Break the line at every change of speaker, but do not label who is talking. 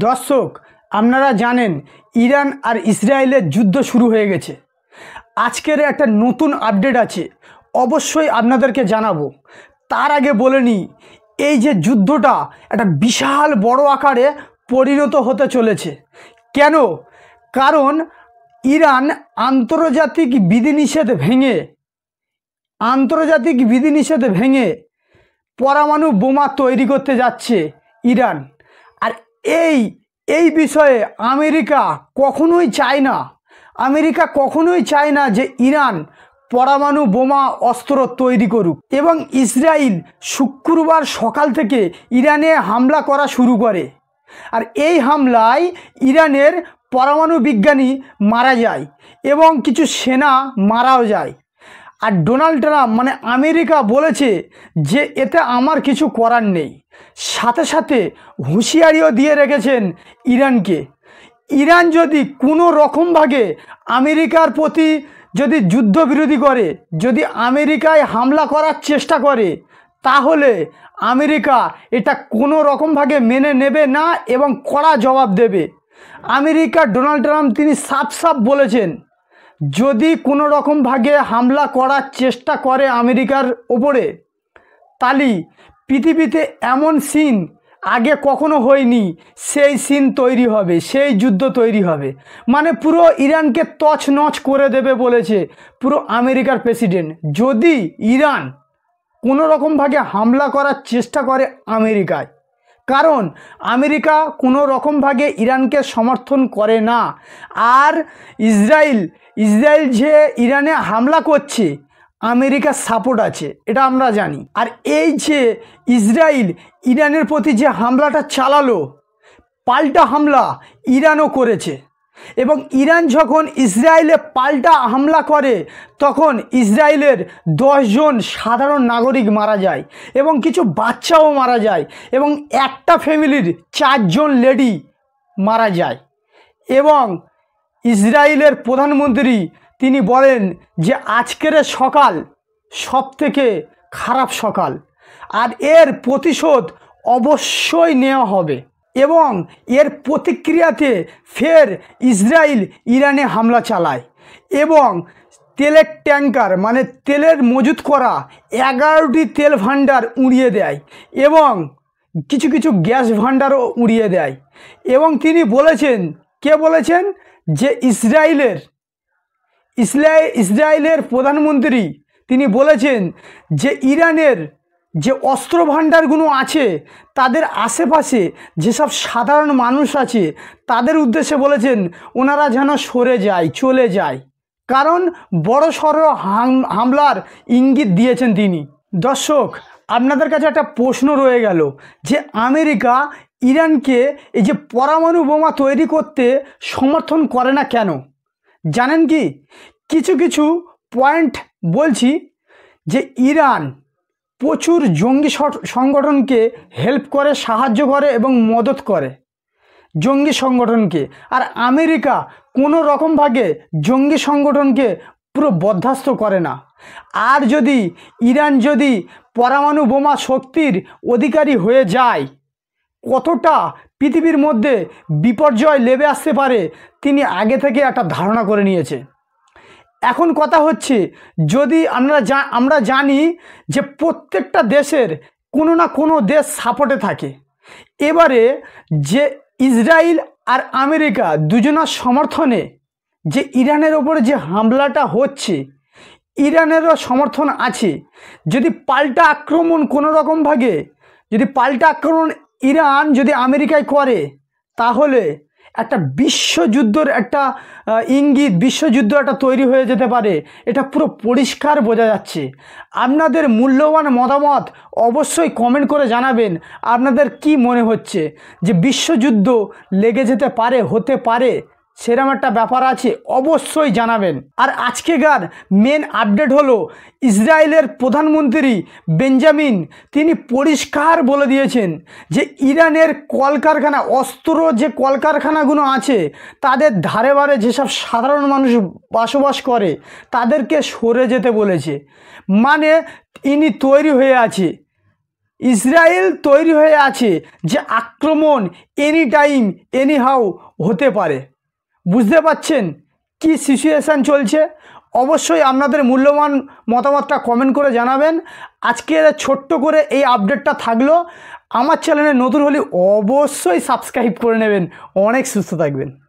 দর্শক, আপনারা জানেন ইরান আর ইসরায়েলের যুদ্ধ শুরু হয়ে গেছে। আজকের একটা নতুন আপডেট আছে, অবশ্যই আপনাদেরকে জানাবো। তার আগে বলে নিই, এই যে যুদ্ধটা একটা বিশাল বড় আকারে পরিণত হতে চলেছে। কেন? কারণ ইরান আন্তর্জাতিক বিধিনিষেধ ভেঙে পরমাণু বোমা তৈরি করতে যাচ্ছে ইরান। আর এই বিষয়ে আমেরিকা কখনোই চায় না যে ইরান পরমাণু বোমা অস্ত্র তৈরি করুক। এবং ইসরায়েল শুক্রবার সকাল থেকে ইরানে হামলা করা শুরু করে। আর এই হামলায় ইরানের পরমাণু বিজ্ঞানী মারা যায় এবং কিছু সেনা মারাও যায়। আর ডোনাল্ড ট্রাম্প আমেরিকা বলেছে যে এতে আমার কিছু করার নেই। সাথে সাথে হুঁশিয়ারিও দিয়ে রেখেছেন ইরানকে। ইরান যদি কোনো রকমভাবে আমেরিকার প্রতি যদি যুদ্ধবিরোধী করে, যদি আমেরিকায় হামলা করার চেষ্টা করে, তাহলে আমেরিকা এটা কোনো রকমভাবে মেনে নেবে না এবং কড়া জবাব দেবে। আমেরিকার ডোনাল্ড ট্রাম্প তিনি সাফ বলেছেন, যদি কোনো রকমভাবে হামলা করার চেষ্টা করে আমেরিকার ওপরে, তাহলে পৃথিবীতে এমন সিন আগে কখনো হয়নি, সেই সিন তৈরি হবে, সেই যুদ্ধ তৈরি হবে। পুরো ইরানকে তছনছ করে দেবে বলেছে পুরো আমেরিকার প্রেসিডেন্ট, যদি ইরান কোনো রকমভাবে হামলা করার চেষ্টা করে আমেরিকায়। কারণ আমেরিকা কোনো রকমভাবে ইরানকে সমর্থন করে না। আর ইসরায়েল যে ইরানে হামলা করছে, আমেরিকার সাপোর্ট আছে, এটা আমরা জানি। আর এই যে ইসরায়েল ইরানের প্রতি যে হামলাটা চালালো, পাল্টা হামলা ইরানও করেছে। এবং ইরান যখন ইসরায়েলে পাল্টা হামলা করে, তখন ইসরায়েলের 10 জন সাধারণ নাগরিক মারা যায় এবং কিছু বাচ্চাও মারা যায় এবং একটা ফ্যামিলির 4 জন লেডি মারা যায়। এবং ইসরায়েলের প্রধানমন্ত্রী তিনি বলেন যে আজকের সকাল সবথেকে খারাপ সকাল, আর এর প্রতিশোধ অবশ্যই নেওয়া হবে। এবং এর প্রতিক্রিয়াতে ফের ইসরায়েল ইরানে হামলা চালায় এবং তেলের ট্যাঙ্কার তেলের মজুত করা 11টি তেল ভাণ্ডার উড়িয়ে দেয় এবং কিছু গ্যাস ভাণ্ডারও উড়িয়ে দেয়। এবং তিনি বলেছেন, কে বলেছেন, যে ইসরায়েলের প্রধানমন্ত্রী তিনি বলেছেন যে ইরানের যে অস্ত্র ভাণ্ডারগুলো আছে, তাদের আশেপাশে যেসব সাধারণ মানুষ আছে তাদের উদ্দেশ্যে বলেছেন ওনারা যেন সরে যায়, চলে যায়। কারণ বড়সড় হামলার ইঙ্গিত দিয়েছেন তিনি। দর্শক, আপনাদের কাছে একটা প্রশ্ন রয়ে গেল যে আমেরিকা ইরানকে এই যে পরমাণু বোমা তৈরি করতে সমর্থন করে না কেন? জানেন কি? কিছু পয়েন্ট বলছি। যে ইরান প্রচুর জঙ্গি সংগঠনকে হেল্প করে, সাহায্য করে এবং মদত করে জঙ্গি সংগঠনকে। আর আমেরিকা কোনো রকমভাবে জঙ্গি সংগঠনকে পুরো বরদাস্ত করে না। আর যদি ইরান যদি পরমাণু বোমা শক্তির অধিকারী হয়ে যায়, কতটা পৃথিবীর মধ্যে বিপর্যয় নেমে আসতে পারে তিনি আগে থেকে একটা ধারণা করে নিয়েছে। এখন কথা হচ্ছে, যদি আমরা জানি যে প্রত্যেকটা দেশের কোনো না কোনো দেশ সাপোর্টে থাকে। এবারে যে ইসরায়েল আর আমেরিকা দুজনের সমর্থনে যে ইরানের ওপরে যে হামলাটা হচ্ছে, ইরানেরও সমর্থন আছে। যদি পাল্টা আক্রমণ কোনো রকমভাবে ইরান যদি আমেরিকায় করে, তাহলে একটা বিশ্বযুদ্ধের একটা ইঙ্গিত, বিশ্বযুদ্ধ একটা তৈরি হয়ে যেতে পারে। এটা পুরো পরিষ্কার বোঝা যাচ্ছে। আপনাদের মূল্যবান মতামত অবশ্যই কমেন্ট করে জানাবেন। আপনাদের কি মনে হচ্ছে যে বিশ্বযুদ্ধ লেগে যেতে পারে, হতে পারে, সেরকম একটা ব্যাপার আছে? অবশ্যই জানাবেন। আর আজকেকার মেন আপডেট হলো, ইসরায়েলের প্রধানমন্ত্রী বেঞ্জামিন তিনি পরিষ্কার বলে দিয়েছেন যে ইরানের কলকারখানা, অস্ত্র যে কলকারখানাগুলো আছে, তাদের ধারে বারে যেসব সাধারণ মানুষ বসবাস করে তাদেরকে সরে যেতে বলেছে। ইনি তৈরি হয়ে আছে ইসরায়েল তৈরি হয়ে আছে যে আক্রমণ এনি টাইম এনি হাউ হতে পারে। বুঝতে পারছেন কি সিচুয়েশান চলছে? অবশ্যই আপনাদের মূল্যবান মতামতটা কমেন্ট করে জানাবেন। আজকে ছোট্ট করে এই আপডেটটা থাকলো। আমার চ্যানেলে নতুন হলে অবশ্যই সাবস্ক্রাইব করে নেবেন। অনেক সুস্থ থাকবেন।